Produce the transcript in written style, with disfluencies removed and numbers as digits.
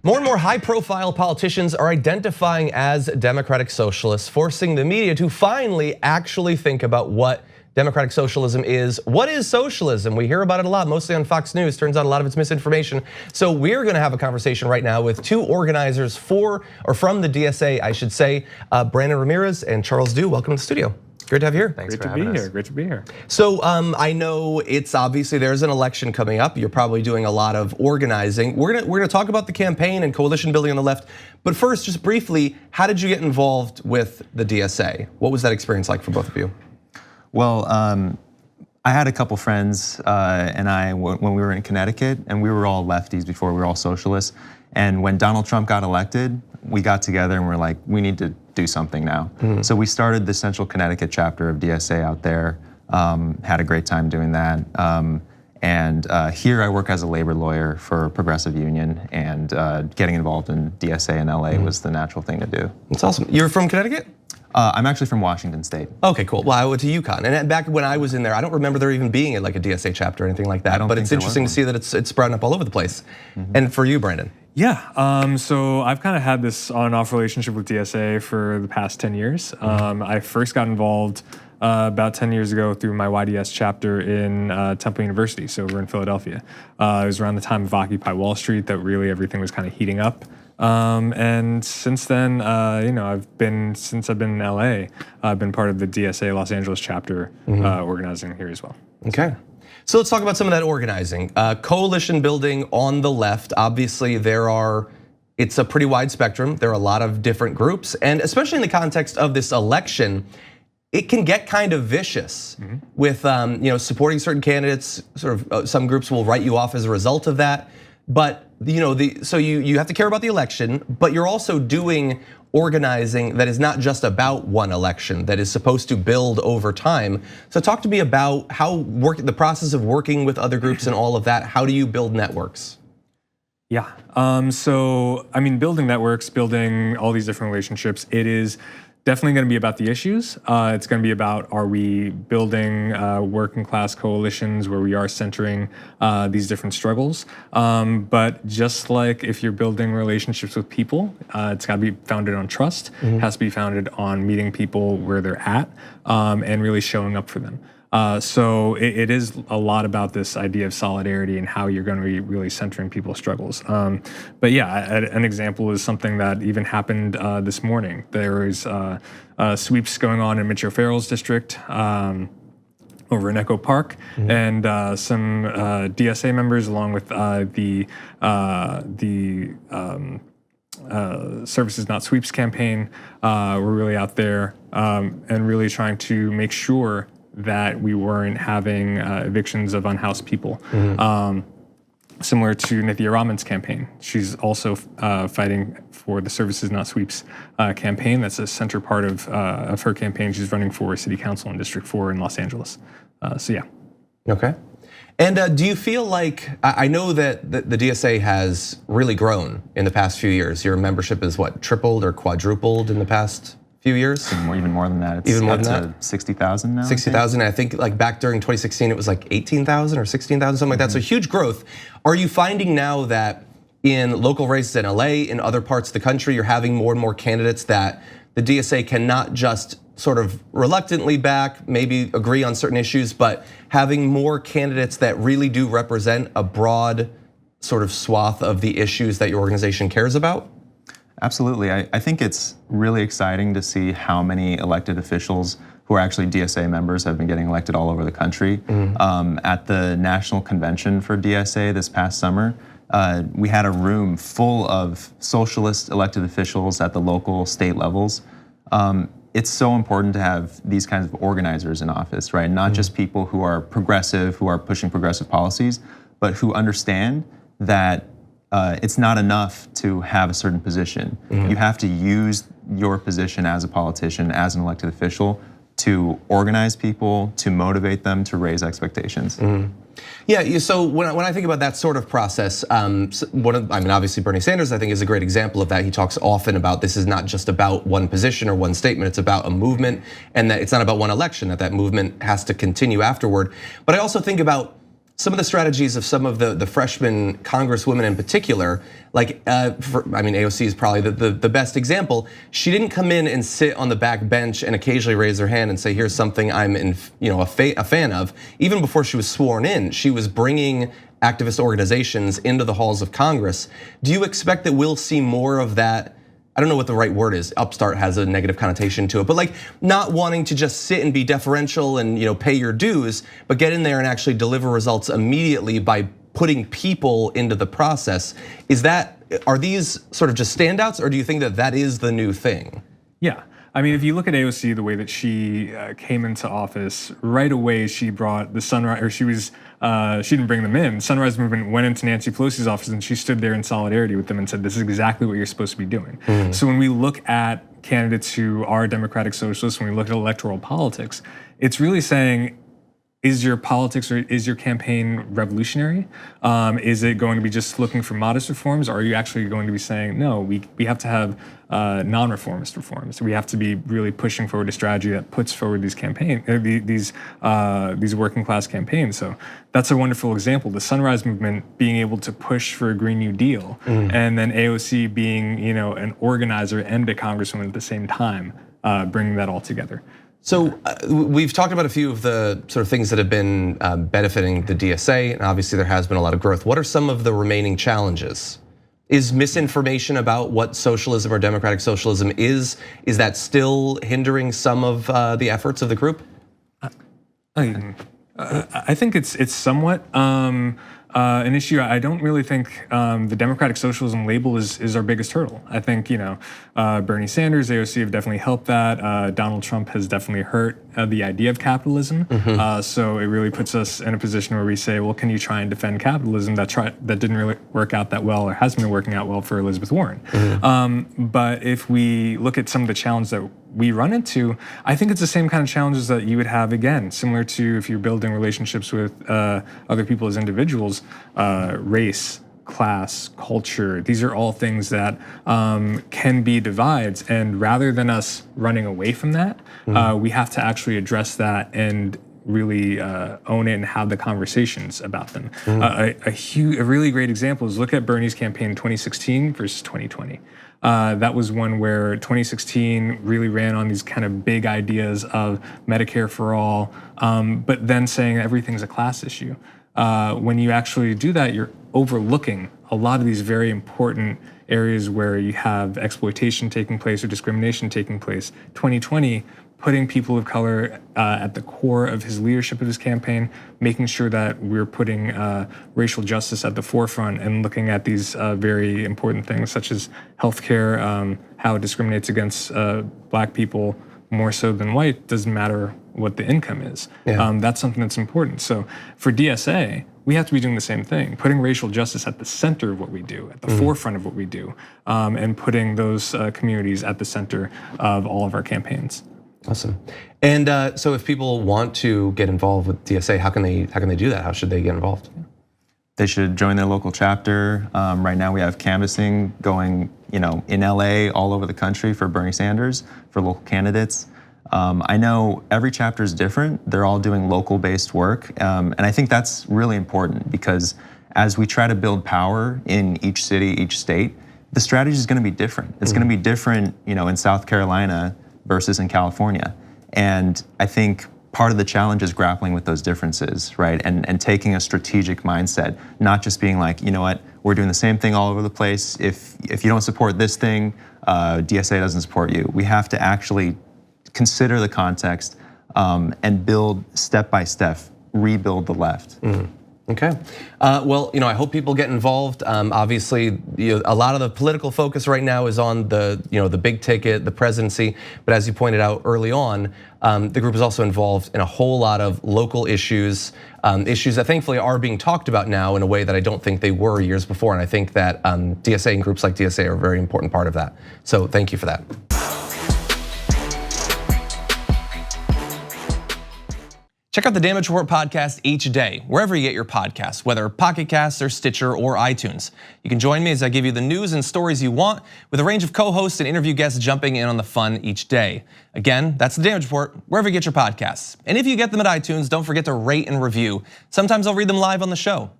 More and more high-profile politicians are identifying as democratic socialists, forcing the media to finally actually think about what democratic socialism is. What is socialism? We hear about it a lot, mostly on Fox News. Turns out a lot of it's misinformation. So we're gonna have a conversation right now with two organizers from the DSA, I should say, Brandon Ramirez and Charles Du. Welcome to the studio. Great to have you here. Thanks for having us. Great to be here. So I know it's obviously there's an election coming up. You're probably doing a lot of organizing. We're gonna talk about the campaign and coalition building on the left. But first, just briefly, how did you get involved with the DSA? What was that experience like for both of you? Well, I had a couple friends and I when we were in Connecticut, and we were all lefties before we were all socialists. And when Donald Trump got elected, we got together and we're like, we need to do something now. So we started the Central Connecticut chapter of DSA out there. Had a great time doing that. And here I work as a labor lawyer for a progressive union, and getting involved in DSA in LA was the natural thing to do. That's awesome. You're from Connecticut? I'm actually from Washington State. Okay, cool. Well, I went to UConn, and back when I was in there, I don't remember there even being like a DSA chapter or anything like that. But it's interesting to see that it's sprouting up all over the place. And for you, Brandon? Yeah, so I've kind of had this on and off relationship with DSA for the past 10 years. I first got involved about 10 years ago through my YDS chapter in Temple University, so we're in Philadelphia. It was around the time of Occupy Wall Street that really everything was kind of heating up. And since then, since I've been in LA, I've been part of the DSA Los Angeles chapter, organizing here as well. Okay. So let's talk about some of that organizing. Coalition building on the left, obviously it's a pretty wide spectrum. There are a lot of different groups, and especially in the context of this election, it can get kind of vicious with supporting certain candidates. Sort of some groups will write you off as a result of that. But so you have to care about the election, but you're also doing organizing that is not just about one election, that is supposed to build over time. So talk to me about the process of working with other groups and all of that. How do you build networks? Yeah, so I mean, building networks, building all these different relationships, it is definitely going to be about the issues. It's going to be about, are we building working class coalitions where we are centering these different struggles? But just like if you're building relationships with people, it's got to be founded on trust. It has to be founded on meeting people where they're at and really showing up for them. So it is a lot about this idea of solidarity and how you're going to be really centering people's struggles. But yeah, an example is something that even happened this morning. There is sweeps going on in Mitch O'Farrell's district over in Echo Park, and some DSA members, along with the Services Not Sweeps campaign, were really out there and really trying to make sure that we weren't having evictions of unhoused people. Similar to Nithya Raman's campaign. She's also fighting for the Services Not Sweeps campaign. That's a center part of her campaign. She's running for City Council in District 4 in Los Angeles. So yeah. Okay. And do you feel like, I know that the DSA has really grown in the past few years. Your membership is what, tripled or quadrupled in the past few years? Even more than that. It's even more up than to that? 60,000 now. 60,000. I think like back during 2016, it was like 18,000 or 16,000, something like that. So huge growth. Are you finding now that in local races in LA, in other parts of the country, you're having more and more candidates that the DSA cannot just sort of reluctantly back, maybe agree on certain issues, but having more candidates that really do represent a broad sort of swath of the issues that your organization cares about? Absolutely. I think it's really exciting to see how many elected officials who are actually DSA members have been getting elected all over the country. At the national convention for DSA this past summer, we had a room full of socialist elected officials at the local, state levels. It's so important to have these kinds of organizers in office, right? Not just people who are progressive, who are pushing progressive policies, but who understand that it's not enough to have a certain position. You have to use your position as a politician, as an elected official, to organize people, to motivate them, to raise expectations. Yeah, so when I think about that sort of process, obviously Bernie Sanders I think is a great example of that. He talks often about this is not just about one position or one statement, it's about a movement, and that it's not about one election, that movement has to continue afterward. But I also think about some of the strategies of some of the freshman congresswomen in particular, like AOC is probably the best example. She didn't come in and sit on the back bench and occasionally raise her hand and say, here's something I'm a fan of. Even before she was sworn in, she was bringing activist organizations into the halls of Congress. Do you expect that we'll see more of that? I don't know what the right word is. Upstart has a negative connotation to it, but like not wanting to just sit and be deferential and pay your dues, but get in there and actually deliver results immediately by putting people into the process. Are these sort of just standouts, or do you think that that is the new thing? Yeah. I mean, if you look at AOC, the way that she came into office, right away she brought the Sunrise, or she didn't bring them in. Sunrise Movement went into Nancy Pelosi's office and she stood there in solidarity with them and said, this is exactly what you're supposed to be doing. So when we look at candidates who are democratic socialists, when we look at electoral politics, it's really saying, is your politics or is your campaign revolutionary? Is it going to be just looking for modest reforms? Or are you actually going to be saying, no, we have to have non-reformist reforms. We have to be really pushing forward a strategy that puts forward these working class campaigns. So that's a wonderful example. The Sunrise Movement being able to push for a Green New Deal, and then AOC being an organizer and a congresswoman at the same time, bringing that all together. So we've talked about a few of the sort of things that have been benefiting the DSA, and obviously there has been a lot of growth. What are some of the remaining challenges? Is misinformation about what socialism or democratic socialism is that still hindering some of the efforts of the group? I think it's somewhat an issue. I don't really think the democratic socialism label is our biggest hurdle. I think Bernie Sanders, AOC have definitely helped that. Donald Trump has definitely hurt the idea of capitalism. So it really puts us in a position where we say, well, can you try and defend capitalism that didn't really work out that well or hasn't been working out well for Elizabeth Warren? But if we look at some of the challenges that we run into, I think it's the same kind of challenges that you would have, again, similar to if you're building relationships with other people as individuals, race, class, culture. These are all things that can be divides. And rather than us running away from that, we have to actually address that and really own it and have the conversations about them. A really great example is look at Bernie's campaign in 2016 versus 2020. That was one where 2016 really ran on these kind of big ideas of Medicare for all, but then saying everything's a class issue. When you actually do that, you're overlooking a lot of these very important areas where you have exploitation taking place or discrimination taking place. 2020, putting people of color at the core of his leadership of his campaign, making sure that we're putting racial justice at the forefront and looking at these very important things such as healthcare, how it discriminates against Black people more so than white, doesn't matter what the income is. That's something that's important. So for DSA, we have to be doing the same thing, putting racial justice at the center of what we do, at the forefront of what we do, and putting those communities at the center of all of our campaigns. Awesome. And so if people want to get involved with DSA, how can they do that? How should they get involved? They should join their local chapter. Right now we have canvassing going, in LA, all over the country for Bernie Sanders, for local candidates. I know every chapter is different. They're all doing local-based work, and I think that's really important because as we try to build power in each city, each state, the strategy is going to be different. It's going to be different, in South Carolina versus in California. And I think part of the challenge is grappling with those differences, right? And taking a strategic mindset, not just being like, you know what, we're doing the same thing all over the place. If you don't support this thing, DSA doesn't support you. We have to actually consider the context and build step by step, rebuild the left. Okay, well, I hope people get involved. Obviously, a lot of the political focus right now is on the big ticket, the presidency. But as you pointed out early on, the group is also involved in a whole lot of local issues, issues that thankfully are being talked about now in a way that I don't think they were years before. And I think that DSA and groups like DSA are a very important part of that. So thank you for that. Check out the Damage Report podcast each day, wherever you get your podcasts, whether Pocket Casts or Stitcher or iTunes. You can join me as I give you the news and stories you want, with a range of co-hosts and interview guests jumping in on the fun each day. Again, that's the Damage Report, wherever you get your podcasts. And if you get them at iTunes, don't forget to rate and review. Sometimes I'll read them live on the show.